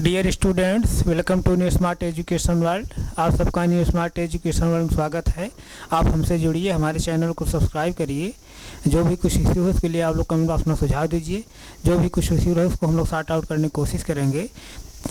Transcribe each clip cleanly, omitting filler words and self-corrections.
Dear students, welcome to new smart education world. आप सबका new smart education world में स्वागत है। आप हमसे जुड़िए, हमारे चैनल को सब्सक्राइब करिए। जो भी कुछ इश्यू हो उसके लिए आप लोग कमेंट बॉक्स में सुझाव दीजिए। जो भी कुछ इश्यू रहे उसको हम लोग सॉर्ट आउट करने की कोशिश करेंगे।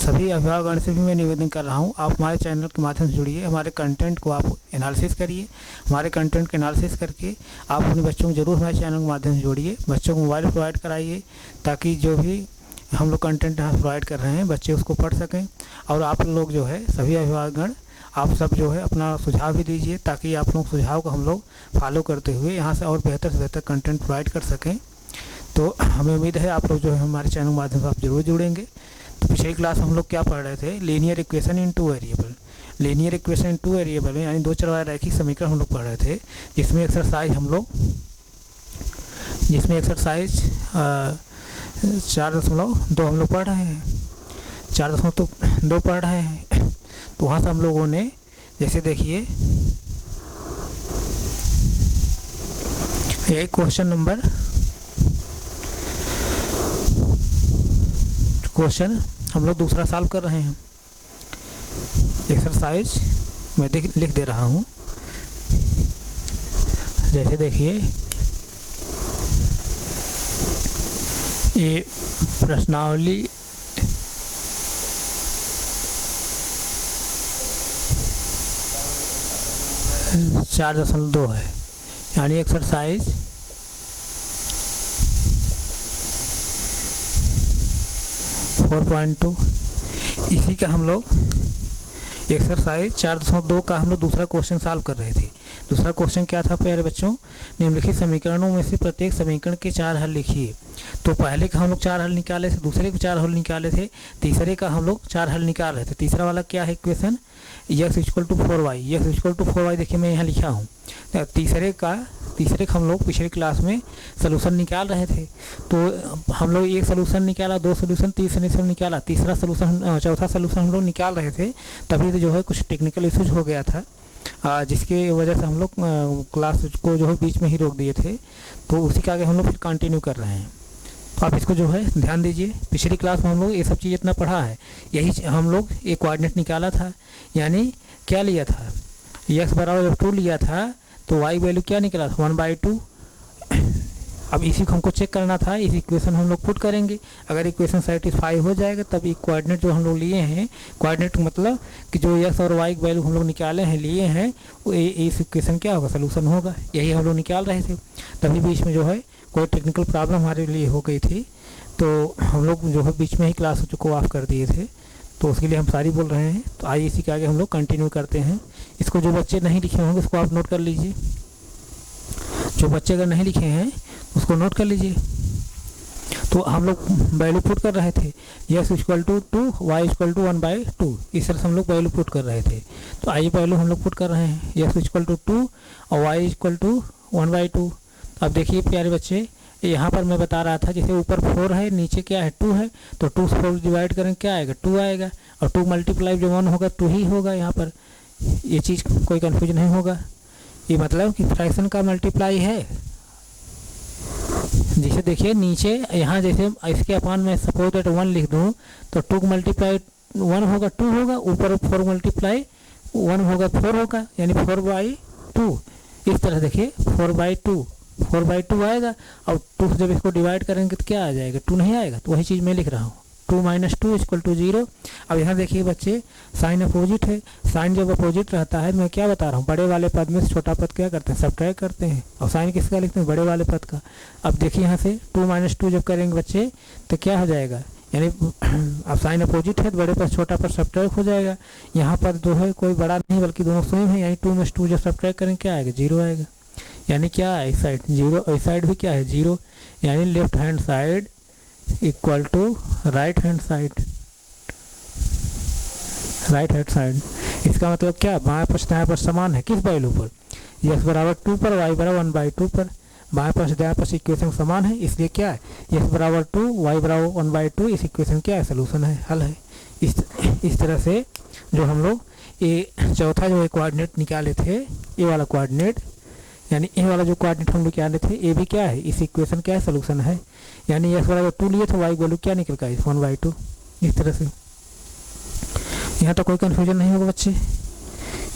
सभी अभिभावकगण से भी मैं निवेदन कर रहा हूँ, आप हमारे चैनल के माध्यम से जुड़िए, हमारे कंटेंट को आप एनालिसिस करिए। हमारे कंटेंट के एनालिसिस करके आप अपने बच्चों को जरूर हमारे चैनल के माध्यम से जोड़िए। बच्चों को मोबाइल प्रोवाइड कराइए ताकि जो भी हम लोग कंटेंट यहाँ प्रोवाइड कर रहे हैं बच्चे उसको पढ़ सकें। और आप लोग जो है सभी अभिभावकगण आप सब जो है अपना सुझाव भी दीजिए ताकि आप लोग सुझाव को हम लोग फॉलो करते हुए यहाँ से और बेहतर से बेहतर कंटेंट प्रोवाइड कर सकें। तो हमें उम्मीद है आप लोग जो है हमारे चैनल के माध्यम से आप जरूर जुड़ेंगे। तो पिछली क्लास हम लोग क्या पढ़ रहे थे? Linear equation in two variable. Linear equation in two variable में यानी दो चर वाले रैखिक समीकरण हम लोग पढ़ रहे थे, जिसमें एक्सरसाइज 4.2 हम लोग पढ़ रहे हैं, 4.2 पढ़ रहे हैं। तो वहाँ से हम लोगों ने जैसे देखिए ये क्वेश्चन हम लोग दूसरा सॉल्व कर रहे हैं। एक्सरसाइज मैं लिख दे रहा हूँ। जैसे देखिए ये प्रश्नावली चार 4.2 है, यानी एक्सरसाइज 4.2। इसी का हम लोग एक्सरसाइज 4.2 का हम लोग दूसरा क्वेश्चन सॉल्व कर रहे थे। दूसरा क्वेश्चन क्या था प्यारे बच्चों? निम्नलिखित समीकरणों में से प्रत्येक समीकरण के 4 हल लिखिए। तो पहले का हम लोग 4 हल निकाले थे, दूसरे के 4 हल निकाले थे, तीसरे का हम लोग 4 हल निकाल रहे थे। तीसरा वाला क्या है equation? x = 4y। x = 4y देखिए मैं यहाँ लिखा हूँ। तीसरे का हम लोग पिछले क्लास में सलूशन निकाल रहे थे। तो हम लोग एक सलूशन निकाला, 2 सलूशन, 3 सलूशन निकाला, चौथा सलूशन हम लोग निकाल रहे थे। तभी तो जो है कुछ टेक्निकल इश्यूज हो गया था, जिसके वजह से हम लोग क्लास को जो है बीच में ही रोक दिए थे। तो उसी का आगे हम लोग फिर कंटिन्यू कर रहे हैं। तो आप इसको जो है ध्यान दीजिए। पिछली क्लास में हम लोग ये सब चीज़ इतना पढ़ा है। यही हम लोग एक कोऑर्डिनेट निकाला था, यानी क्या लिया था? x = 2 लिया था, तो y वैल्यू क्या निकला था? 1/2। अब इसी को हमको चेक करना था। इस इक्वेशन हम लोग पुट करेंगे। अगर इक्वेशन सेटिस्फाई हो जाएगा तब एक कोऑर्डिनेट जो हम लोग लिए हैं, कोऑर्डिनेट मतलब कि जो x और y की वैल्यू हम लोग निकाले हैं, लिए हैं, वो इस इक्वेशन क्या होगा? सोल्यूशन होगा। यही हम लोग निकाल रहे थे। तभी बीच में जो है कोई टेक्निकल प्रॉब्लम हमारे लिए हो गई थी, तो हम लोग जो है बीच में ही क्लास को ऑफ कर दिए थे। तो उसके लिए हम सारी बोल रहे हैं। तो आइए इसी के आगे हम लोग कंटिन्यू करते हैं। इसको जो बच्चे नहीं लिखे होंगे उसको आप नोट कर लीजिए। जो बच्चे अगर नहीं लिखे हैं उसको नोट कर लीजिए। तो हम लोग वैल्यू पुट कर रहे थे, x = 2, y = 1/2। इस तरह से हम लोग वैल्यू पुट कर रहे थे। तो आइए वैल्यू हम लोग पुट कर रहे हैं, x = 2 और y = 1/2। अब देखिए प्यारे बच्चे, यहाँ पर मैं बता रहा था जैसे ऊपर 4 है, नीचे क्या है? 2 है। तो 2 से 4 डिवाइड करेंगे क्या आएगा? 2 आएगा। और 2 मल्टीप्लाई जो 1 होगा 2 ही होगा। यहाँ पर ये चीज़ कोई कन्फ्यूजन नहीं होगा। ये मतलब कि फ्रैक्शन का मल्टीप्लाई है। जैसे देखिए नीचे यहाँ जैसे इसके अपान में सपोज दैट 1 लिख दूँ तो 2 मल्टीप्लाई 1 होगा 2 होगा, ऊपर 4 मल्टीप्लाई 1 होगा 4 होगा, यानी 4/2। इस तरह देखिए 4/2 आएगा। और 2 से जब इसको डिवाइड करेंगे तो क्या आ जाएगा? 2 नहीं आएगा। तो वही चीज़ मैं लिख रहा हूँ, 2 - 2 = 0। अब यहाँ देखिए बच्चे साइन अपोजिट है। साइन जब अपोजिट रहता है, मैं क्या बता रहा हूँ, बड़े वाले पद में से छोटा पद क्या करते हैं? सब्ट्रैक्ट करते हैं। और साइन किसका लिखते हैं? बड़े वाले पद का। अब देखिए यहाँ से 2 - 2 जब करेंगे बच्चे तो क्या हो जाएगा? यानी अब साइन अपोजिट है तो बड़े पद छोटा पद सब्ट्रैक्ट हो जाएगा। यहाँ पर जो है कोई बड़ा नहीं बल्कि दोनों सेम है, यानी 2 - 2 जब सब्ट्रैक्ट करेंगे क्या आएगा? 0 आएगा। यानी क्या है? इस साइड 0, इस साइड भी क्या है? 0। यानी left hand side equal to right hand side. इसका मतलब क्या? बाएं पक्ष दाएं पक्ष समान है। किस वैल्यू पर? x = 2 पर, y = 1/2 पर। बाएं पक्ष दाएं पक्ष इक्वेशन समान है, इसलिए क्या है? x = 2, y = 1/2। इस इक्वेशन क्या है? सोल्यूशन है, हल है। इस तरह से जो हम लोग ये चौथा जो कोऑर्डिनेट निकाले थे, ये वाला कोऑर्डिनेट, यानी ए वाला जो कोऑर्डिनेट हम लोग निकाले थे, ये भी क्या है? इस इक्वेशन क्या है? सोल्यूशन है। यानी x = 2 लिए थे, y वैल्यू क्या निकल का? 1/2। इस तरह से यहाँ तो कोई कन्फ्यूजन नहीं होगा बच्चे,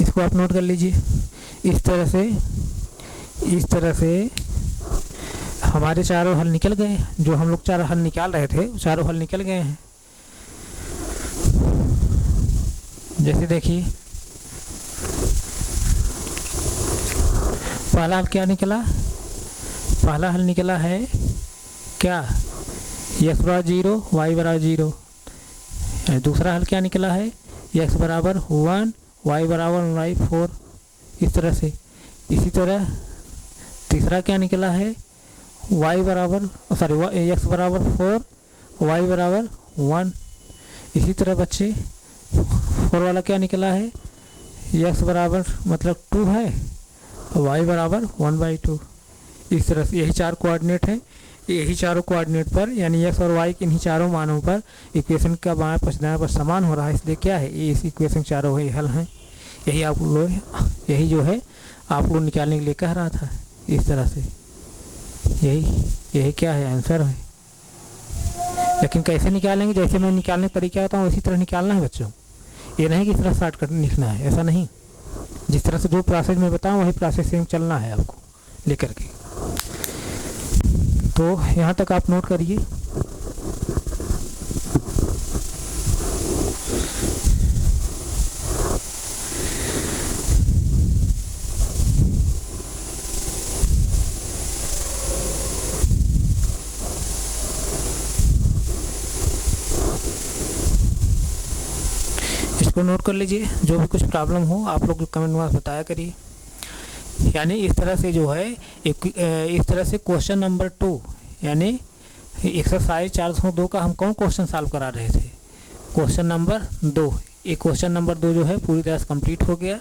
इसको आप नोट कर लीजिए। इस तरह से हमारे चारों हल निकल गए, जो हम लोग चारों हल निकाल रहे थे वो चारों हल निकल गए हैं। जैसे देखिए पहला हल क्या निकला, पहला हल निकला है क्या, x बराबर 0 y बराबर 0। दूसरा हल क्या निकला है, x बराबर 1 y बराबर 4। इस तरह से, इसी तरह तीसरा क्या निकला है, x बराबर 4 y बराबर 1। इसी तरह बच्चे 4 वाला क्या निकला है, x बराबर मतलब 2 है, y बराबर 1/2। इस तरह से यही चार कोऑर्डिनेट हैं, यही चारों कोऑर्डिनेट पर यानी x और y के इन्हीं चारों मानों पर इक्वेशन का बाएं पक्ष दाएं पक्ष समान हो रहा है, इसलिए क्या है ये इस इक्वेशन चारों ही हल हैं। यही आप लोग, यही जो है आप लोग निकालने के लिए कह रहा था। इस तरह से यही क्या है, आंसर है। लेकिन कैसे निकालेंगे, जैसे मैं निकालने का तरीका बताऊँ उसी तरह निकालना है बच्चों। ये नहीं कि इस तरह शॉर्टकट लिखना है, ऐसा नहीं। जिस तरह से जो प्रोसेस में बताऊँ वही प्रोसेस से चलना है आपको लेकर के। तो यहाँ तक आप नोट करिए। इसको नोट कर लीजिए, जो भी कुछ प्रॉब्लम हो आप लोग कमेंट में बताया करिए। यानी इस तरह से जो है इस तरह से क्वेश्चन नंबर 2 यानी एक्सरसाइज 4.2 का हम कौन क्वेश्चन सॉल्व करा रहे थे, क्वेश्चन नंबर 2। ये क्वेश्चन नंबर 2 जो है पूरी तरह से कंप्लीट हो गया।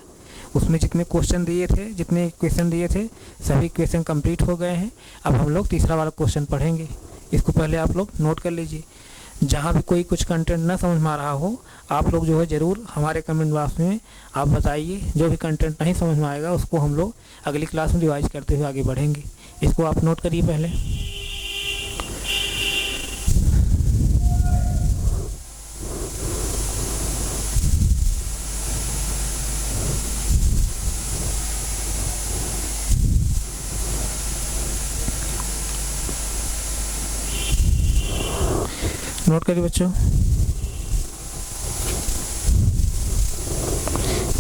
उसमें जितने क्वेश्चन दिए थे, जितने इक्वेशन दिए थे, सभी इक्वेशन कंप्लीट हो गए हैं। अब हम लोग तीसरा वाला क्वेश्चन पढ़ेंगे। इसको पहले आप लोग नोट कर लीजिए। जहाँ भी कोई कुछ कंटेंट ना समझ में आ रहा हो आप लोग जो है ज़रूर हमारे कमेंट बॉक्स में आप बताइए। जो भी कंटेंट नहीं समझ में आएगा उसको हम लोग अगली क्लास में रिवाइज करते हुए आगे बढ़ेंगे। इसको आप नोट करिए पहले। नोट करिए बच्चों,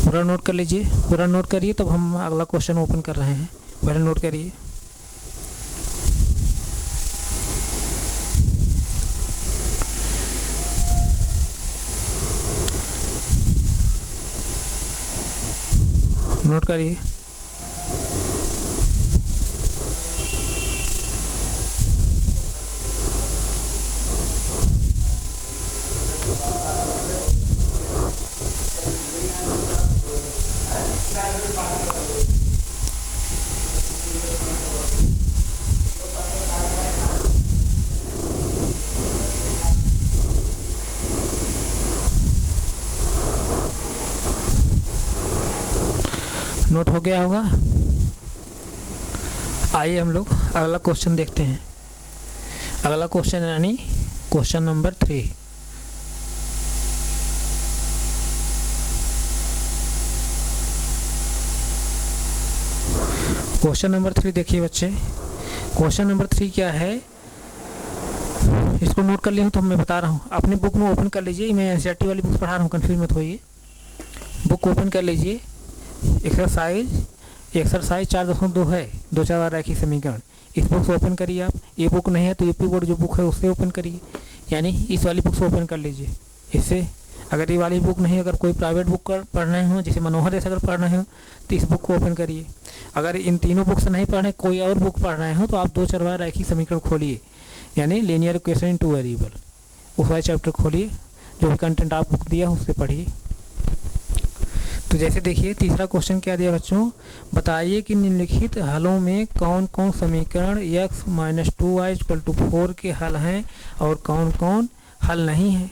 पूरा नोट कर लीजिए, पूरा नोट करिए तब हम अगला क्वेश्चन ओपन कर रहे हैं। पहले नोट करिए। नोट करिए। नोट हो गया होगा। आइए हम लोग अगला क्वेश्चन देखते हैं। अगला क्वेश्चन यानी क्वेश्चन नंबर 3। क्वेश्चन नंबर 3 देखिए बच्चे। क्वेश्चन नंबर 3 क्या है, इसको नोट कर लिया हूँ तो मैं बता रहा हूँ। अपनी बुक में ओपन कर लीजिए, मैं एनसीईआरटी वाली बुक पढ़ा रहा हूँ, कंफ्यूज मत होइए। बुक ओपन कर लीजिए। एक्सरसाइज 4.2 है, 2 बार रैखिक समीकरण। इस बुक से ओपन करिए आप। ये बुक नहीं है तो यूपी बोर्ड जो बुक है उससे ओपन करिए, यानी इस वाली बुक से ओपन कर लीजिए। इससे अगर ये वाली बुक नहीं, अगर कोई प्राइवेट बुक पढ़ना हो जैसे मनोहर जैसे अगर पढ़ना हो तो इस बुक को ओपन करिए। अगर इन तीनों बुक से नहीं पढ़ना है, कोई और बुक पढ़ रहे हो तो आप 2 बार रैखिक समीकरण खोलिए, यानी लीनियर इक्वेशन इन 2 वेरिएबल। उस वाले चैप्टर खोलिए, जो भी कंटेंट आप बुक दिया उससे पढ़िए। तो जैसे देखिए तीसरा क्वेश्चन क्या दिया बच्चों, बताइए कि निम्नलिखित हलों में कौन कौन समीकरण x - 2y = 4 के हल हैं और कौन कौन हल नहीं है।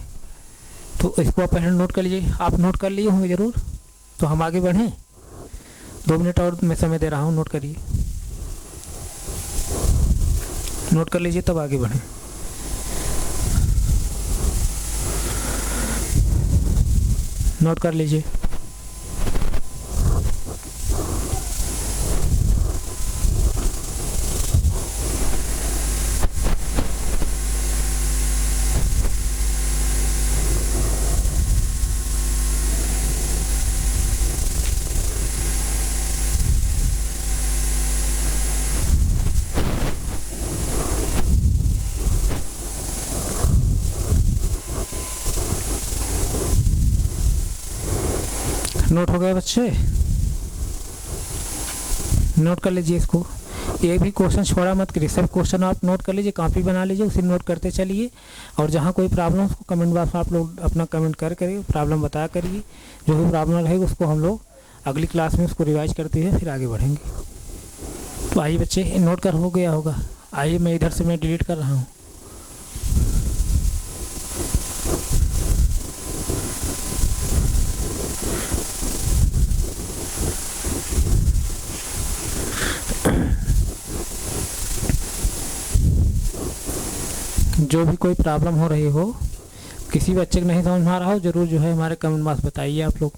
तो इसको आप पहले नोट कर लीजिए। आप नोट कर लिए होंगे ज़रूर, तो हम आगे बढ़ें। 2 मिनट और मैं समय दे रहा हूँ, नोट करिए। नोट कर लीजिए तब आगे बढ़ें। नोट कर लीजिए। नोट हो गए बच्चे, नोट कर लीजिए इसको। एक भी क्वेश्चन छोड़ा मत करिए, सब क्वेश्चन आप नोट कर लीजिए, कॉपी बना लीजिए, उसे नोट करते चलिए। और जहाँ कोई प्रॉब्लम हो उसको कमेंट बॉक्स में आप लोग अपना कमेंट करिए, प्रॉब्लम बताया करिए। जो भी प्रॉब्लम रहेगी उसको हम लोग अगली क्लास में उसको रिवाइज करते हुए फिर आगे बढ़ेंगे। तो आइए बच्चे, नोट कर हो गया होगा। आइए मैं इधर से मैं डिलीट कर रहा हूँ। जो भी कोई प्रॉब्लम हो रही हो, किसी बच्चे को नहीं समझ में आ रहा हो, ज़रूर जो है हमारे कमेंट बॉक्स बताइए आप लोग।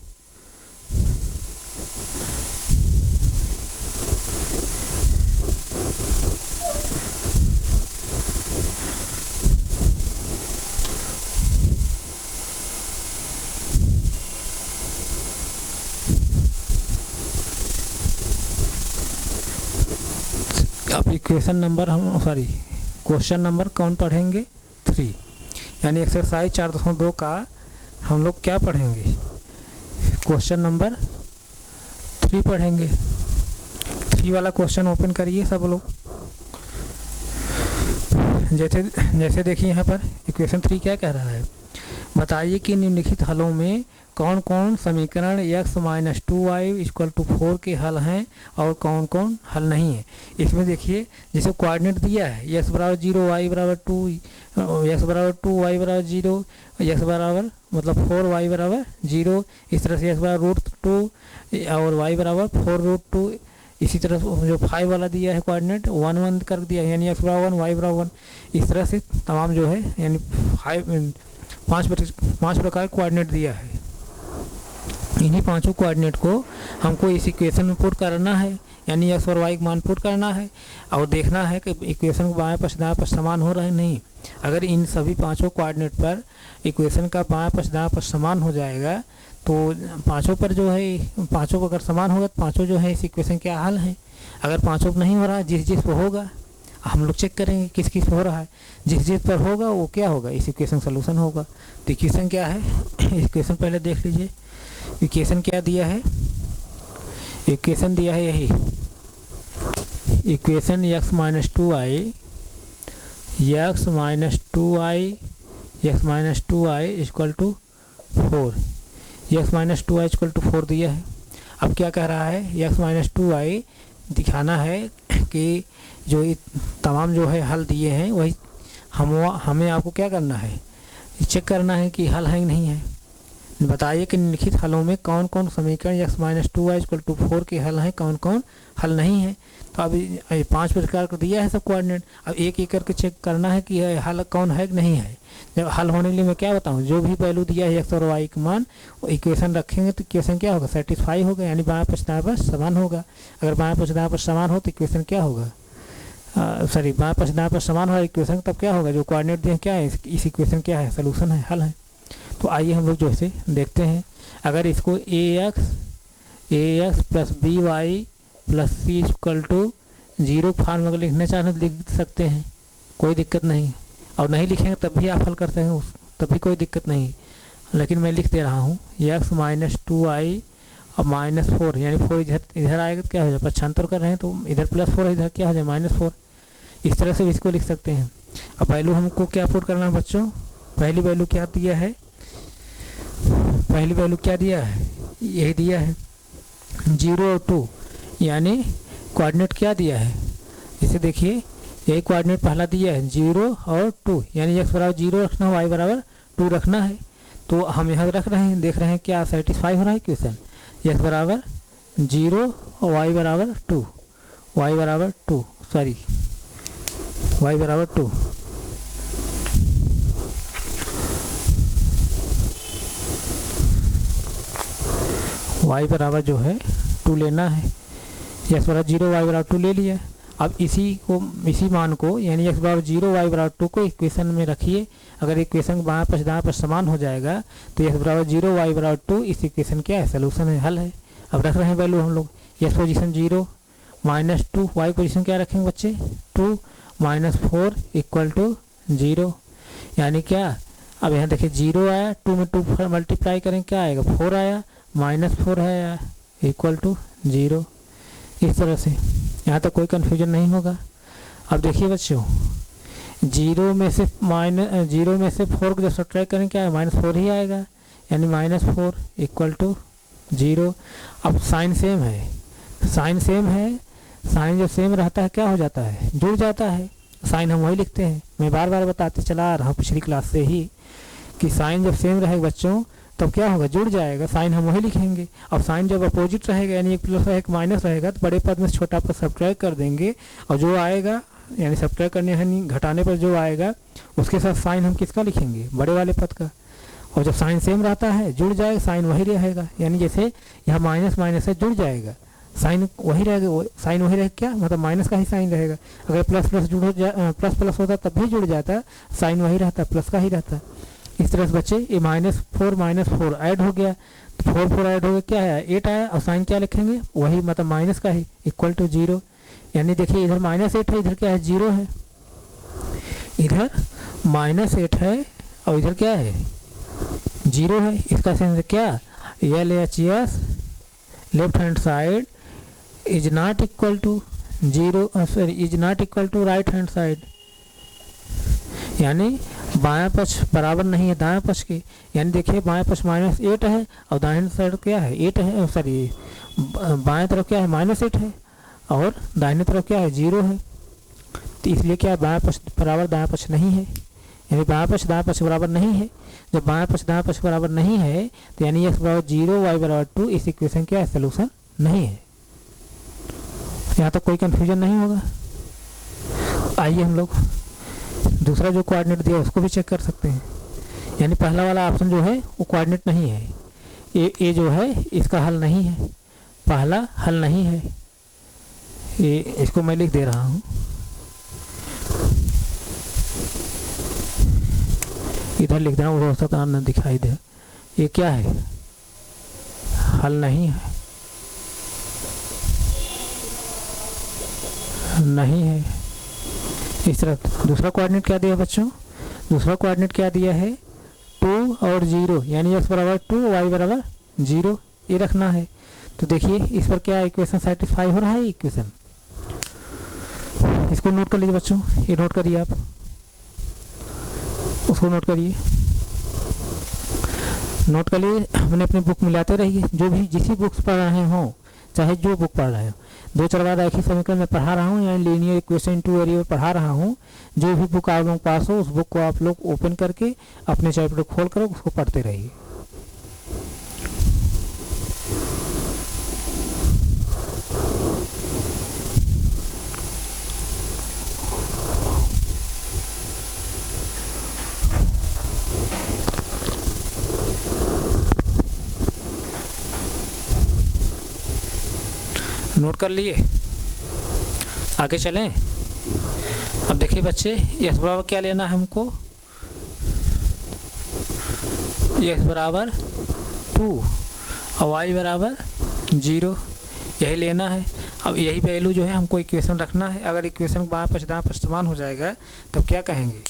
अब इक्वेशन नंबर क्वेश्चन नंबर कौन पढ़ेंगे? 3, यानी एक्सरसाइज 4.2 का हम लोग क्या पढ़ेंगे? क्वेश्चन नंबर 3 पढ़ेंगे। 3 वाला क्वेश्चन ओपन करिए सब लोग। जैसे देखिए यहाँ पर इक्वेशन 3 क्या कह रहा है, बताइए कि निम्नलिखित हलों में कौन कौन समीकरण x-2y = 4 के हल हैं और कौन कौन हल नहीं है। इसमें देखिए जैसे कोऑर्डिनेट दिया है x = 0, y = 2, x = 2, y = 0, x बराबर मतलब 4, y = 0, इस तरह से x = √2 और y = 4√2। इसी तरह जो 5 वाला दिया है कोऑर्डिनेट 1 1 कर दिया है, यानी x = 1, y = 1। इस तरह से तमाम जो है यानी 5 प्रकार कोऑर्डिनेट दिया है। इन्हीं पांचों कोऑर्डिनेट को हमको इस इक्वेशन में पुट करना है, यानी x और y का मान पुट करना है और देखना है कि इक्वेशन का बाएं पक्ष दाएं पक्ष समान हो रहा है नहीं। अगर इन सभी पांचों कोऑर्डिनेट पर इक्वेशन का बाएं पक्ष दाएं पक्ष समान हो जाएगा तो पांचों पर जो है पांचों को अगर समान होगा तो पांचों जो है इस इक्वेशन के हल हैं। अगर पांचों पर नहीं हो रहा है, जिस पर होगा हम लोग चेक करेंगे किस किस पर हो रहा है, जिस पर होगा वो क्या होगा, इस इक्वेशन सोल्यूशन होगा। तो इक्वेशन क्या है, इक्वेशन पहले देख लीजिए। इक्वेशन क्या दिया है, इक्वेशन दिया है यही इक्वेशन x - 2i = 4 दिया है। अब क्या कह रहा है, x - 2i दिखाना है कि जो तमाम जो है हल दिए हैं वही हमें आपको क्या करना है, चेक करना है कि हल है कि नहीं है। बताइए कि निम्नलिखित हलों में कौन कौन समीकरण x - 2y = 4 के हल हैं, कौन कौन हल नहीं है। तो अभी 5 प्रकार को दिया है सब कोऑर्डिनेट, अब एक एक करके चेक करना है कि हल कौन है कि नहीं है। जब हल होने के लिए मैं क्या बताऊं, जो भी वैल्यू दिया है x और y का मान वो इक्वेशन रखेंगे तो इक्वेशन क्या होगा, सेटिस्फाई होगा, यानी बाएं पक्ष दाएं पक्ष समान होगा। अगर बाएं पक्ष दाएं पक्ष समान हो तो इक्वेशन क्या होगा, बाएं पक्ष दाएं पक्ष समान हो इक्वेशन तब क्या होगा, जो कोऑर्डिनेट दिए क्या है इस इक्वेशन क्या है, सोल्यूशन है, हल है। तो आइए हम लोग जो है देखते हैं। अगर इसको ax + by + c = 0 फॉर्म अगर लिखना चाहें तो लिख सकते हैं, कोई दिक्कत नहीं। और नहीं लिखेंगे तब भी आप हल करते हैं, तब भी कोई दिक्कत नहीं। लेकिन मैं लिख दे रहा हूँ x - 2i और -4, यानी 4 इधर आएगा तो क्या हो जाए, पक्षांतर कर रहे हैं तो इधर +4 इधर क्या हो जाए -4। इस तरह से इसको लिख सकते हैं। अब वैल्यू हमको क्या पुट करना है बच्चों, पहली वैल्यू क्या दिया है, पहली वैल्यू क्या दिया है, यही दिया है 0 और 2, यानी कोऑर्डिनेट क्या दिया है, इसे देखिए यही कोऑर्डिनेट पहला दिया है 0 और 2, यानी x = 0 रखना है, y = 2 रखना है। तो हम यहाँ रख रहे हैं, देख रहे हैं क्या सेटिस्फाई हो रहा है इक्वेशन, x = 0 और y = 2, y = 2 sorry y = 2। y बराबर जो है 2 लेना है। x बराबर 0 y बराबर 2 ले लिया। अब इसी मान को यानी x बराबर 0 y बराबर 2 को इक्वेशन में रखिए। अगर इक्वेशन बाएं पक्ष दाएं पक्ष समान हो जाएगा तो x बराबर 0 y बराबर 2 इस इक्वेशन क्या है, सोल्यूशन है, हल है। अब रख रहे हैं वैल्यू हम लोग, x position 0 minus 2, y position क्या रखेंगे बच्चे 2 माइनस 4 इक्वल टू 0। यानी क्या, अब यहाँ देखिए 0 आया, 2 में 2 मल्टीप्लाई करें क्या आएगा 4 आया, माइनस 4 है इक्वल टू 0। इस तरह से यहाँ तक कोई कन्फ्यूजन नहीं होगा। अब देखिए बच्चों 0 में से 4 को जब सब्ट्रैक्ट करें क्या है -4 ही आएगा, यानी -4 इक्वल टू 0। अब साइन सेम है, साइन जब सेम रहता है क्या हो जाता है, जुड़ जाता है। साइन हम वही लिखते हैं, मैं बार बार बताते चला आ रहा हूँ पिछली क्लास से ही कि साइन जब सेम रहेगा बच्चों तब क्या होगा, जुड़ जाएगा, साइन हम वही लिखेंगे। अब साइन जब अपोजिट रहेगा यानी एक प्लस एक माइनस रहेगा तो बड़े पद में से छोटा पद सब्ट्रैक्ट कर देंगे और जो आएगा यानी सब्ट्रैक्ट करने यानी घटाने पर जो आएगा उसके साथ साइन हम किसका लिखेंगे, बड़े वाले पद का। और जब साइन सेम रहता है जुड़ जाएगा, साइन वही रहेगा, यानी जैसे यहाँ माइनस माइनस है जुड़ जाएगा, साइन वही रहेगा, साइन वही रहेगा क्या मतलब माइनस का ही साइन रहेगा। अगर प्लस प्लस प्लस प्लस होता तब भी जुड़ जाता, साइन वही रहता, प्लस का ही रहता। इस तरह से बच्चे ये -4 ऐड हो गया तो 4 ऐड हो गया क्या है 8 आया, और साइन क्या लिखेंगे वही मतलब माइनस का ही इक्वल टू 0। यानी देखिए इधर -8 है, इधर क्या है 0 है, इधर -8 है और इधर क्या है 0 है। इसका सेंस क्या, LHS left hand side is not equal to 0, sorry is not equal to right hand side, यानी बायां पक्ष बराबर नहीं है दाएं पक्ष के। यानी देखिए बाएं पक्ष -8 है और दाहिने साइड क्या है 8 है, सॉरी बाएं तरफ क्या है -8 है और दाहिने तरफ क्या है 0 है। तो इसलिए क्या बाएं पक्ष बराबर दाएं पक्ष नहीं है, यानी बाएं पक्ष दाएं पक्ष बराबर नहीं है। जब बाएं पक्ष दाएं पक्ष बराबर नहीं है तो यानी x बराबर 0 y बराबर 2 इस इक्वेशन क्या है, सोल्यूशन नहीं है। यहाँ तक कोई कन्फ्यूजन नहीं होगा। आइए हम लोग दूसरा जो कोऑर्डिनेट दिया उसको भी चेक कर सकते हैं। यानी पहला वाला ऑप्शन जो है वो कोऑर्डिनेट नहीं है, ये जो है इसका हल नहीं है, पहला हल नहीं है। ये इसको मैं लिख दे रहा हूँ, इधर लिख देना उधर उसका काम न दिखाई दे। ये क्या है, हल नहीं है, नहीं है। इस तरह दूसरा कोऑर्डिनेट क्या दिया बच्चों, दूसरा कोऑर्डिनेट क्या दिया है 2 और 0, यानी x बराबर 2 y बराबर 0 ये रखना है। तो देखिए इस पर क्या इक्वेशन सेटिस्फाई हो रहा है, इक्वेशन इसको नोट कर लीजिए बच्चों, ये नोट करिए आप, उसको नोट करिए, नोट कर लिए। हमने अपनी बुक मिलाते रहिए, जो भी जिस बुक्स पढ़ रहे हों चाहे जो बुक पढ़ रहे हो, 2 4 बार एक ही समीकरण में पढ़ा रहा हूँ या लीनियर इक्वेशन 2 एरिया में पढ़ा रहा हूँ। जो भी बुक आप लोगों के पास हो उस बुक को आप लोग ओपन करके अपने चैप्टर खोल कर उसको पढ़ते रहिए। नोट कर लिए, आगे चलें। अब देखिए बच्चे x बराबर क्या लेना है हमको, x बराबर 2 और y बराबर 0 यही लेना है। अब यही वैल्यू जो है हमको इक्वेशन रखना है। अगर इक्वेशन बाएं पक्ष दाएं पक्ष समान हो जाएगा तब क्या कहेंगे,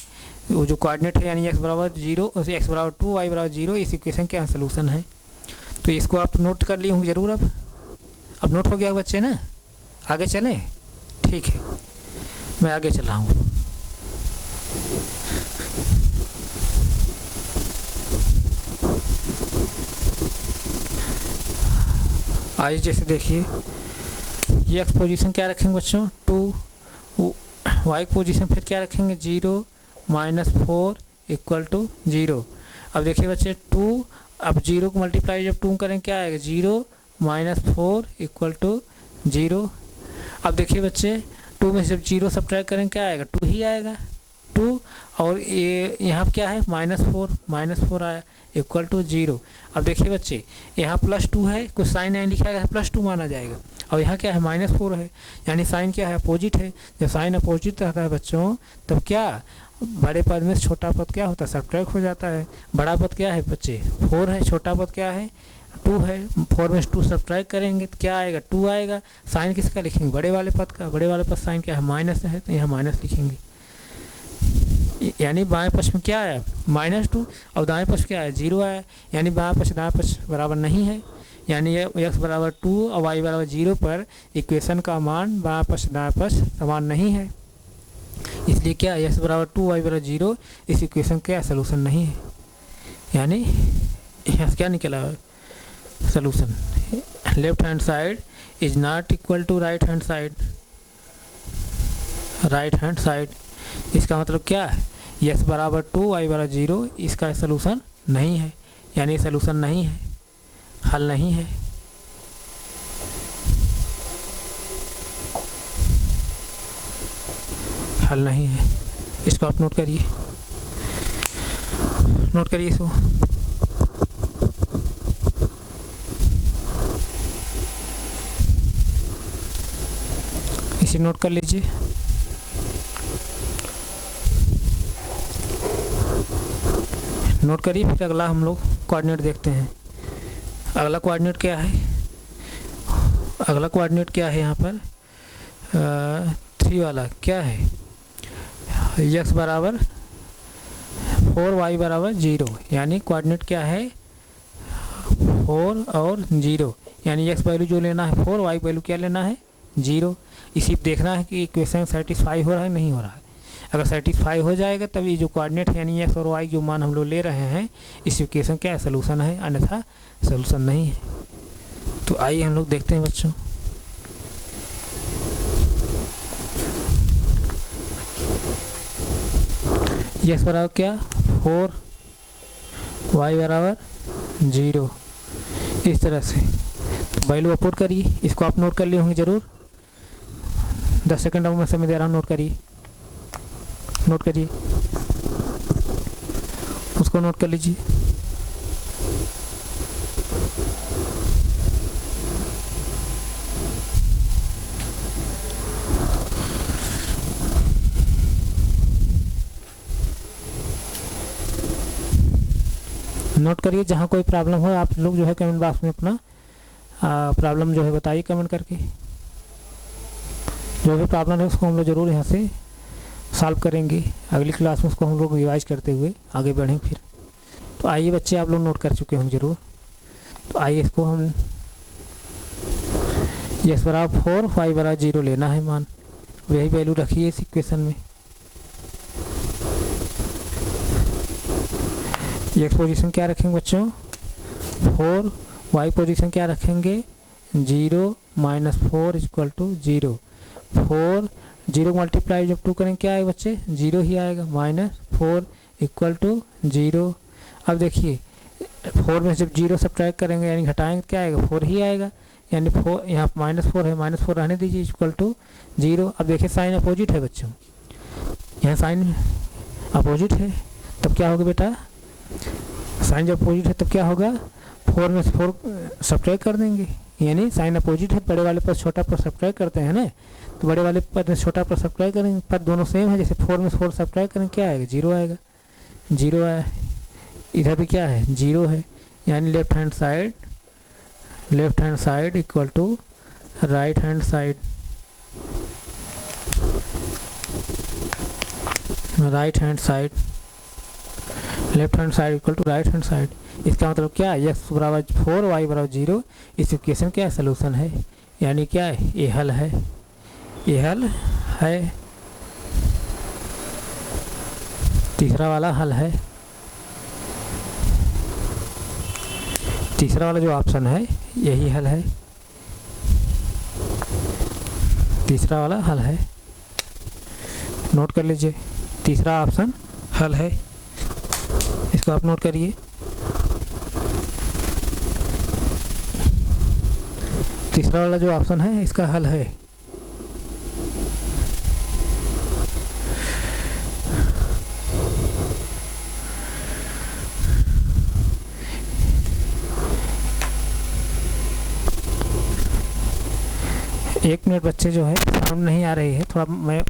वो जो कोऑर्डिनेट है यानी x बराबर 0 x बराबर 2 y बराबर 0 इस इक्वेशन क्या सोल्यूशन है। तो इसको आप नोट कर लिए होंगे ज़रूर। अब नोट हो गया बच्चे ना, आगे चलें। ठीक है, मैं आगे चला हूँ। आइए जैसे देखिए ये एक्स पोजीशन क्या रखेंगे बच्चों 2, वाई पोजीशन फिर क्या रखेंगे 0 -4 इक्वल टू 0। अब देखिए बच्चे 2, अब 0 को मल्टीप्लाई जब 2 करें क्या आएगा 0 -4 इक्वल टू 0। अब देखिए बच्चे 2 में से जब 0 सब्ट्रैक्ट करें क्या आएगा 2 ही आएगा 2, और ये यहाँ क्या है -4 आया इक्वल टू 0। अब देखिए बच्चे, यहाँ +2 है, कुछ साइन यहाँ लिखा है +2 माना जाएगा, और यहाँ क्या है -4 है, यानी साइन क्या है, अपोजिट है। जब साइन अपोजिट रहता है बच्चों, तब क्या बड़े पद में छोटा पद क्या होता है, सब्ट्रैक्ट हो जाता है। बड़ा पद क्या है बच्चे, 4 है, छोटा पद क्या है, 2 है। 4 में 2 सब्ट्रैक्ट करेंगे तो क्या आएगा, 2 आएगा। साइन किसका लिखेंगे, बड़े वाले पद का। बड़े वाले पद साइन क्या है, माइनस है, तो यहाँ माइनस लिखेंगे। यानी बाएं पक्ष में क्या आया, -2, और दाएं पक्ष क्या आया, 0 आया। यानी बाएं पक्ष दाएं पक्ष बराबर नहीं है, यानी ये x बराबर 2 और y बराबर 0 पर इक्वेशन का मान बाएं पक्ष दाएं पक्ष समान नहीं है। इसलिए क्या x बराबर 2 y बराबर 0 इस इक्वेशन का सलूशन नहीं है। यानी यहाँ से क्या निकला solution, left hand side is not equal to right hand side. Right hand side इसका मतलब क्या है, x बराबर 2 y बराबर 0 इसका सलूशन नहीं है, यानी सलूशन नहीं है, हल नहीं है। हल नहीं है, इसको आप नोट करिए, नोट करिए इसको। इसे नोट कर लीजिए। नोट करिए, फिर अगला हम लोग कोऑर्डिनेट देखते हैं। अगला कोऑर्डिनेट क्या है, अगला कोऑर्डिनेट क्या है यहाँ पर 3 वाला क्या है, x बराबर 4 y बराबर 0। यानी कोऑर्डिनेट क्या है 4 और 0, यानी x वैल्यू जो लेना है 4, y वैल्यू क्या लेना है 0। इसी देखना है कि इक्वेशन सेटिस्फाई हो रहा है नहीं हो रहा है। अगर सेटिस्फाई हो जाएगा तब ये जो कोऑर्डिनेट है यानी x और y जो मान हम लोग ले रहे हैं इस इक्वेशन क्या सलूशन है, अन्यथा सलूशन नहीं है। तो आइए हम लोग देखते हैं बच्चों। x बराबर क्या 4 y बराबर 0, इस तरह से वैल्यू अपलोड करिए। इसको आप नोट कर लिए होंगे ज़रूर, 10 सेकंड में समय दे रहा हूँ, नोट करिए, नोट करिए, उसको नोट कर लीजिए। नोट करिए, जहाँ कोई प्रॉब्लम हो आप लोग जो है कमेंट बॉक्स में अपना प्रॉब्लम जो है बताइए कमेंट करके। जो भी प्रॉब्लम है उसको हम लोग ज़रूर यहाँ से सॉल्व करेंगे। अगली क्लास में उसको हम लोग रिवाइज करते हुए आगे बढ़ें फिर। तो आइए बच्चे, आप लोग नोट कर चुके होंगे ज़रूर। तो आइए इसको हम x बराबर 4 y बराबर 0 लेना है मान, वही वैल्यू रखिए इस इक्वेशन में। x पोजीशन क्या रखेंगे बच्चों 4, y पोजीशन क्या रखेंगे 0 -4 इक्वल टू 0। 4 0 मल्टीप्लाई जब 2 करेंगे क्या आएगा बच्चे 0 ही आएगा, -4 इक्वल टू 0। अब देखिए 4 में जब 0 सब्ट्रैक्ट करेंगे यानी घटाएंगे क्या आएगा 4 ही आएगा, यानी 4 यहाँ -4 है, -4 रहने दीजिए इक्वल टू 0। अब देखिए साइन अपोजिट है बच्चों, यहाँ साइन अपोजिट है, तब क्या होगा बेटा, साइन जब अपोजिट है तब क्या होगा 4 में 4 सब्ट्रैक्ट कर देंगे, यानी साइन अपोजिट है, बड़े वाले पर छोटा पर सब्ट्रैक्ट करते हैं ना, तो बड़े वाले पर छोटा पर सब्ट्रैक्ट करेंगे, पर दोनों सेम है। जैसे 4 में 4 सब्ट्रैक्ट करेंगे क्या आएगा 0 आएगा, 0 आया। इधर भी क्या है 0 है, यानी left hand side equal to right hand side. Right hand side, left hand side equal to right hand side. इसका मतलब क्या है x बराबर 4 y बराबर 0 इस इक्वेशन क्या सलूशन है, यानी क्या है ये हल है, ये हल है। तीसरा वाला हल है, तीसरा वाला जो ऑप्शन है यही हल है, तीसरा वाला हल है, नोट कर लीजिए, तीसरा ऑप्शन हल है, इसको आप नोट करिए। तीसरा वाला जो ऑप्शन है इसका हल है। एक मिनट बच्चे जो है साउंड नहीं आ रही है, थोड़ा मैं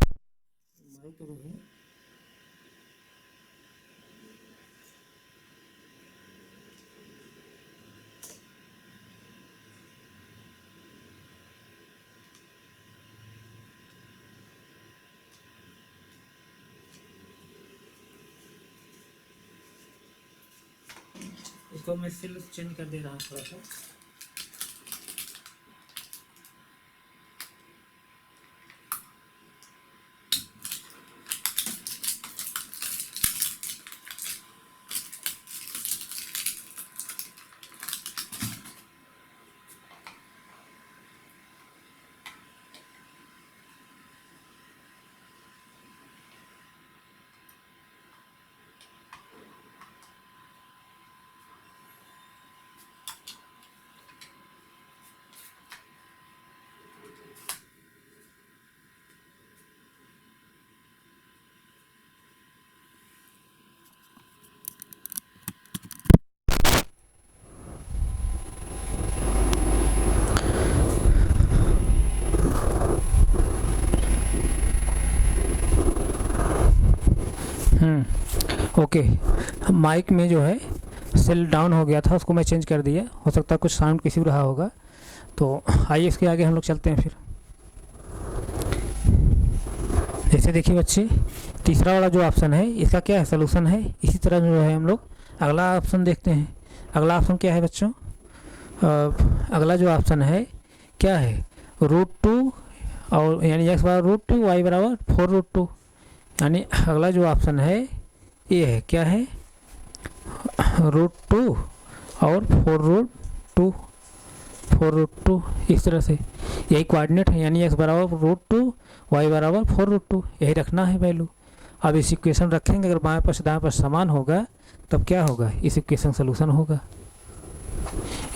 इसको मैं सिर्फ चेंज कर दे रहा हूँ थोड़ा सा। ओके, माइक में जो है सेल डाउन हो गया था, उसको मैं चेंज कर दिया। हो सकता है कुछ साउंड किसी भी रहा होगा। तो आइए इसके आगे हम लोग चलते हैं। फिर जैसे देखिए बच्चे, तीसरा वाला जो ऑप्शन है इसका क्या है, सलूशन है। इसी तरह जो है हम लोग अगला ऑप्शन देखते हैं। अगला ऑप्शन क्या है बच्चों? अगला जो ऑप्शन है क्या है, √2 और यानी x बराबर √2, y बराबर 4√2। यानी अगला जो ऑप्शन है ये है, क्या है, √2 और 4√2 इस तरह से। यही कोऑर्डिनेट है, यानी x बराबर √2, y बराबर 4√2, यही रखना है वैल्यू। अब इस इक्वेशन रखेंगे, अगर बाएं पास दाएं पास समान होगा तब क्या होगा, इस इक्वेशन सोल्यूशन होगा।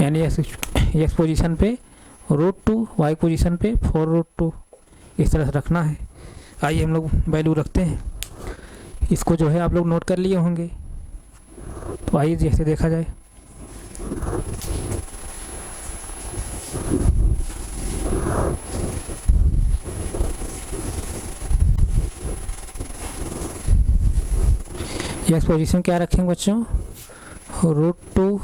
यानी x पोजीशन पे √2, y पोजीशन पे 4√2, इस तरह से रखना है। आइए हम लोग वैल्यू रखते हैं। इसको जो है आप लोग नोट कर लिए होंगे, तो आइए जैसे देखा जाए। एक्स पोजीशन क्या रखेंगे बच्चों, √2,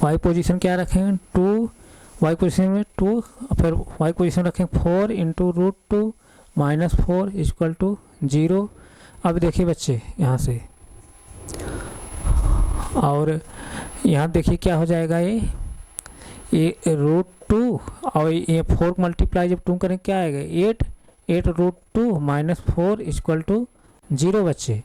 वाई पोजीशन क्या रखेंगे 2, वाई पोजीशन में 2, फिर वाई पोजीशन रखेंगे 4 इंटू √2 माइनस 4 इक्वल टू 0। अब देखिए बच्चे यहाँ से, और यहाँ देखिए क्या हो जाएगा, ये √2 और ये 4 मल्टीप्लाई जब 2 करें क्या आएगा, 8 √2 माइनस 4 इक्वल टू 0 बच्चे।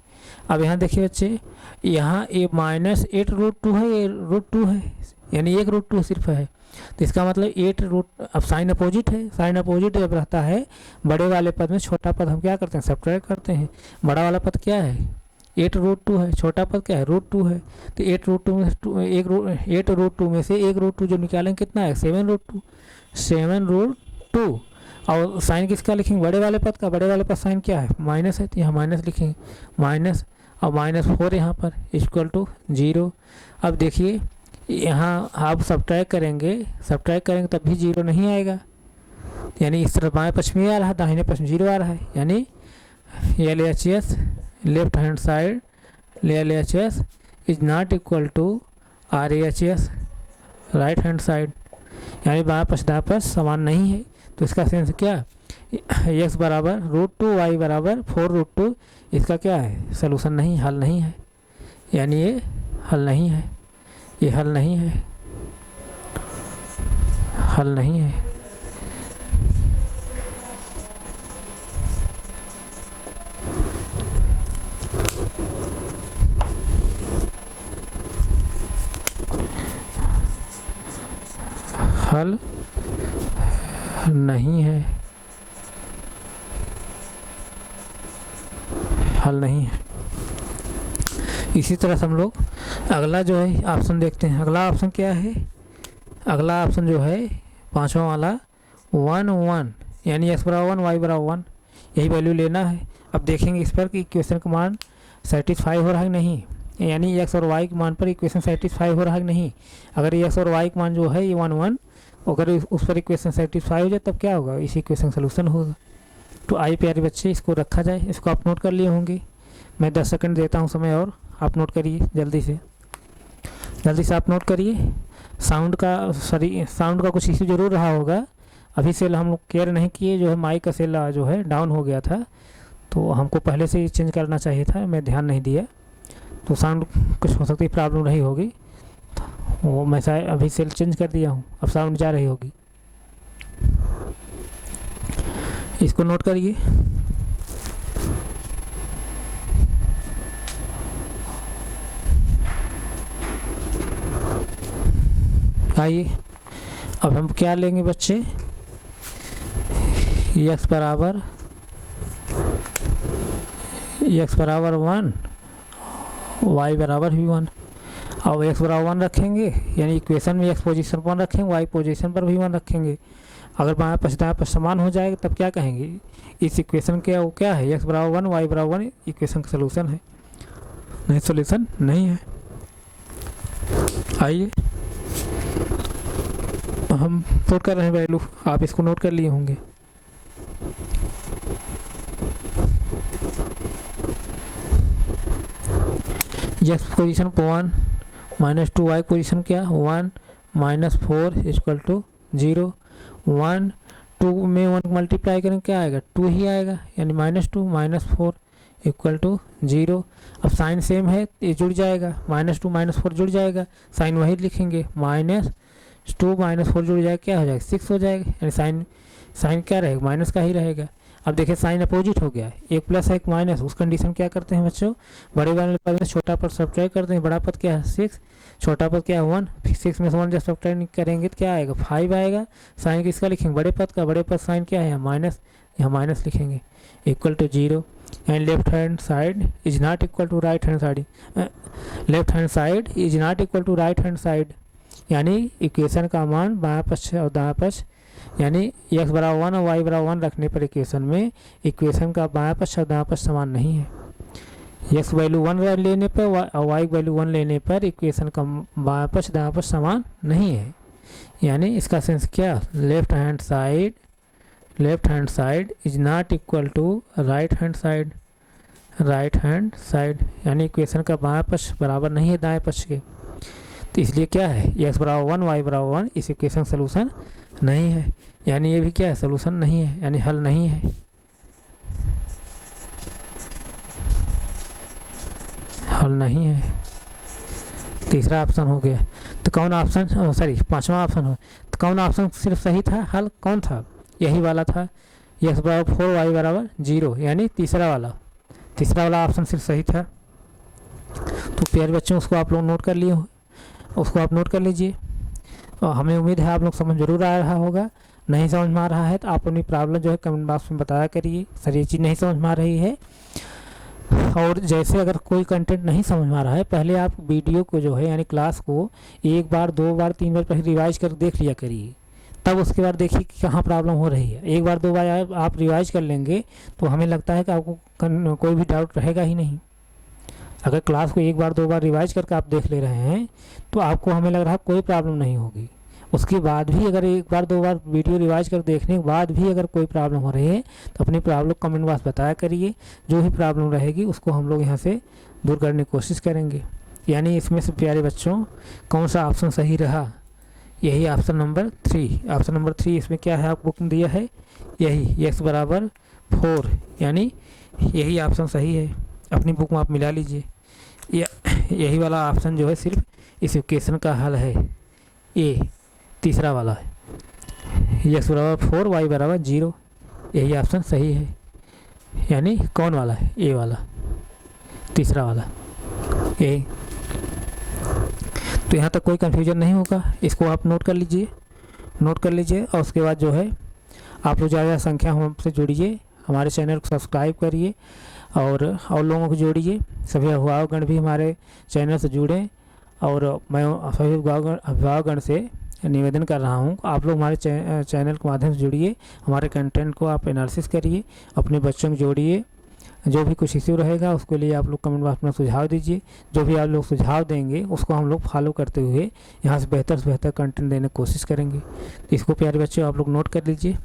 अब यहाँ देखिए बच्चे, यहाँ ये -8 √2 है, ये √2 है, यानी एक √2 सिर्फ है। तो इसका मतलब 8 अब साइन अपोजिट है, साइन अपोजिट जब रहता है बड़े वाले पद में छोटा पद हम क्या करते हैं, सब्ट्रैक्ट करते हैं। बड़ा वाला पद क्या है, 8 √2 है, छोटा पद क्या है, √2 है। तो 8 √2 में 8 √2 में से 1 √2 जो निकालेंगे कितना है, 7 √2। और साइन किसका लिखेंगे, बड़े वाले पद का। बड़े वाले पद साइन क्या है, माइनस है, तो यहाँ माइनस लिखेंगे, माइनस और -4 यहाँ पर इक्वल टू 0। अब देखिए यहाँ आप सब्ट्रैक्ट करेंगे तब भी 0 नहीं आएगा, यानी इस तरफ बाएं पक्ष में आ रहा है, दाहिने पक्ष में 0 आ रहा है। यानी LHS left hand side LHS is not equal to RHS right hand side, यानी बाएं पक्ष दाएं पक्ष समान नहीं है। तो इसका सेंस क्या, x बराबर √2, y बराबर 4√2, इसका क्या है, सलूशन नहीं, हल नहीं है। यानी ये हल नहीं है, ये हल नहीं है, हल नहीं है। हल नहीं है, हल नहीं है। इसी तरह से हम लोग अगला जो है ऑप्शन देखते हैं। अगला ऑप्शन क्या है, अगला ऑप्शन जो है पांचवा वाला 1 1, यानी x बराबर 1, y बराबर 1, यही वैल्यू लेना है। अब देखेंगे इस पर कि इक्वेशन का मान सेटिस्फाई हो रहा है नहीं, यानी x और y के मान पर इक्वेशन सेटिस्फाई हो रहा है नहीं। अगर x और y का मान जो है ये 1 1, अगर उस पर इक्वेशन सेटिस्फाई हो जाए तब क्या होगा, इस इक्वेशन सोल्यूशन होगा। तो आइए प्यारे बच्चे इसको रखा जाए। इसको आप नोट कर लिए होंगे, मैं 10 सेकंड देता हूँ समय और आप नोट करिए जल्दी से आप नोट करिए। साउंड का कुछ इशू ज़रूर रहा होगा। अभी से हम लोग केयर नहीं किए, जो है माइक का सेल जो है डाउन हो गया था, तो हमको पहले से ही चेंज करना चाहिए था, मैं ध्यान नहीं दिया, तो साउंड कुछ हो सकती प्रॉब्लम रही होगी, वो मैं शायद अभी सेल चेंज कर दिया हूँ, अब साउंड जा रही होगी। इसको नोट करिए। आइए अब हम क्या लेंगे बच्चे, x बराबर 1, y बराबर भी 1। अब x बराबर 1 रखेंगे, यानी इक्वेशन में x पोजीशन पर 1 रखेंगे, y पोजीशन पर भी 1 रखेंगे। अगर बाएं पक्ष दाएं पक्ष समान हो जाएगा तब क्या कहेंगे, इस इक्वेशन के वो क्या है, x बराबर 1 y बराबर 1 इक्वेशन का सोल्यूशन है। नहीं, सोल्यूशन नहीं है। आइए हम पुट कर रहे हैं वैल्यू, आप इसको नोट कर लिए होंगे। x पोजीशन पर 1 -2, y पोजीशन क्या 1 -4 इक्वल टू 0। 1 2 में 1 मल्टीप्लाई करें क्या आएगा, 2 ही आएगा, यानी -2 -4 इक्वल टू 0। अब साइन सेम है, ये जुड़ जाएगा, -2 -4 जुड़ जाएगा, साइन वही लिखेंगे, -2 -4 जुड़ जाएगा, क्या हो जाएगा 6 हो जाएगा, यानी साइन क्या रहेगा, माइनस का ही रहेगा। अब देखिए साइन अपोजिट हो गया, एक प्लस है एक माइनस, उस कंडीशन क्या करते हैं बच्चों, बड़े वाले पद में छोटा पद सब्ट्रैक्ट करते हैं। बड़ा पद क्या है 6, छोटा पद क्या है 1, 6 में से 1 जब सब्ट्रैक्ट करेंगे तो क्या आएगा 5 आएगा। साइन किसका लिखेंगे, बड़े पद का, बड़े पद साइन क्या है माइनस, यहाँ माइनस लिखेंगे, equal to 0। And left hand side is not equal to right hand side, left hand side is not equal to right hand side, यानी इक्वेशन का मान बायां पक्ष और दायां पक्ष, यानी x बराबर 1 और y बराबर 1 रखने पर इक्वेशन में इक्वेशन का बायां पक्ष और दायां पक्ष समान नहीं है। x वैल्यू 1 लेने पर और y वैल्यू 1 लेने पर इक्वेशन का बायां पक्ष दायां पक्ष समान नहीं है, यानी इसका सेंस क्या, left hand side is not equal to right hand side, यानी इक्वेशन का बायां पक्ष बराबर नहीं है दाएं पक्ष के, तो इसलिए क्या है x बराबर 1 y बराबर 1 इस इक्वेशन सोल्यूशन नहीं है, यानी ये भी क्या है सोल्यूशन नहीं है, यानी हल नहीं है, हल नहीं है। तीसरा ऑप्शन हो गया, तो कौन ऑप्शन, पांचवा ऑप्शन हो, तो कौन ऑप्शन सिर्फ सही था, हल कौन था, यही वाला था, x बराबर 4 y बराबर 0, यानी तीसरा वाला ऑप्शन सिर्फ सही था। तो प्यारे बच्चों उसको आप लोग नोट कर लिए, उसको आप नोट कर लीजिए, और हमें उम्मीद है आप लोग समझ जरूर आ रहा होगा। नहीं समझ में आ रहा है तो आप अपनी प्रॉब्लम जो है कमेंट बॉक्स में बताया करिए, सर ये चीज़ नहीं समझ में आ रही है। और जैसे अगर कोई कंटेंट नहीं समझ में आ रहा है, पहले आप वीडियो को जो है यानी क्लास को 1 बार 2 बार 3 बार पहले रिवाइज कर देख लिया करिए, तब उसके बाद देखिए कि कहाँ प्रॉब्लम हो रही है। 1 बार 2 बार आप रिवाइज कर लेंगे तो हमें लगता है कि आपको कोई भी डाउट रहेगा ही नहीं। अगर क्लास को 1 बार 2 बार रिवाइज करके आप देख ले रहे हैं तो आपको हमें लग रहा है कोई प्रॉब्लम नहीं होगी। उसके बाद भी अगर 1 बार 2 बार वीडियो रिवाइज कर देखने के बाद भी अगर कोई प्रॉब्लम हो रही है तो अपनी प्रॉब्लम कमेंट बॉक्स बताया करिए, जो भी प्रॉब्लम रहेगी उसको हम लोग यहाँ से दूर करने की कोशिश करेंगे। यानी इसमें से प्यारे बच्चों कौन सा ऑप्शन सही रहा, यही ऑप्शन नंबर 3 इसमें क्या है आप बुक में दिया है, यही x बराबर 4, यानी यही ऑप्शन सही है, अपनी बुक में आप मिला लीजिए। यही वाला ऑप्शन जो है सिर्फ इस इक्वेशन का हल है, ये तीसरा वाला है, x बराबर 4 y बराबर 0, यही ऑप्शन सही है, यानी कौन वाला है, ये वाला तीसरा वाला, यही। तो यहाँ तक कोई कंफ्यूजन नहीं होगा, इसको आप नोट कर लीजिए और उसके बाद जो है आप लोग ज़्यादा संख्या हमसे जुड़िए, हमारे चैनल को सब्सक्राइब करिए और लोगों को जोड़िए। सभी अभिभावकगण भी हमारे चैनल से जुड़ें, और मैं सभी अभिभावकगण से निवेदन कर रहा हूँ आप लोग हमारे चैनल के माध्यम से जुड़िए, हमारे कंटेंट को आप एनालिसिस करिए, अपने बच्चों को जोड़िए, जो भी कुछ इश्यू रहेगा उसके लिए आप लोग कमेंट बॉक्स में सुझाव दीजिए। जो भी आप लोग सुझाव देंगे उसको हम लोग फॉलो करते हुए यहाँ से बेहतर कंटेंट देने की कोशिश करेंगे। इसको प्यारे बच्चों आप लोग नोट कर लीजिए,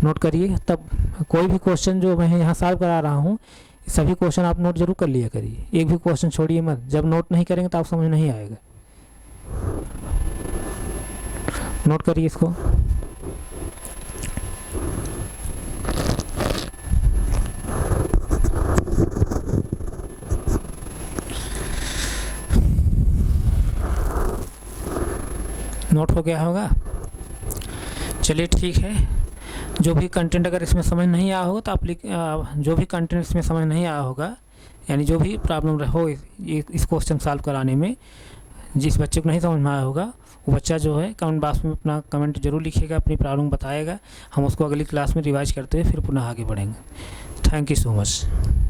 नोट करिए। तब कोई भी क्वेश्चन जो मैं यहाँ सॉल्व करा रहा हूँ सभी क्वेश्चन आप नोट जरूर कर लिया करिए, एक भी क्वेश्चन छोड़िए मत। जब नोट नहीं करेंगे तो आप समझ नहीं आएगा। नोट करिए इसको। नोट हो गया होगा। चलिए ठीक है। जो भी कंटेंट अगर इसमें समझ नहीं आया होगा तो आप जो भी कंटेंट इसमें समझ नहीं आया होगा, यानी जो भी प्रॉब्लम हो इस क्वेश्चन सॉल्व कराने में, जिस बच्चे को नहीं समझ में आया होगा वो बच्चा जो है कमेंट बॉक्स में अपना कमेंट जरूर लिखिएगा, अपनी प्रॉब्लम बताएगा। हम उसको अगली क्लास में रिवाइज करते हुए फिर पुनः आगे बढ़ेंगे। Thank you so much.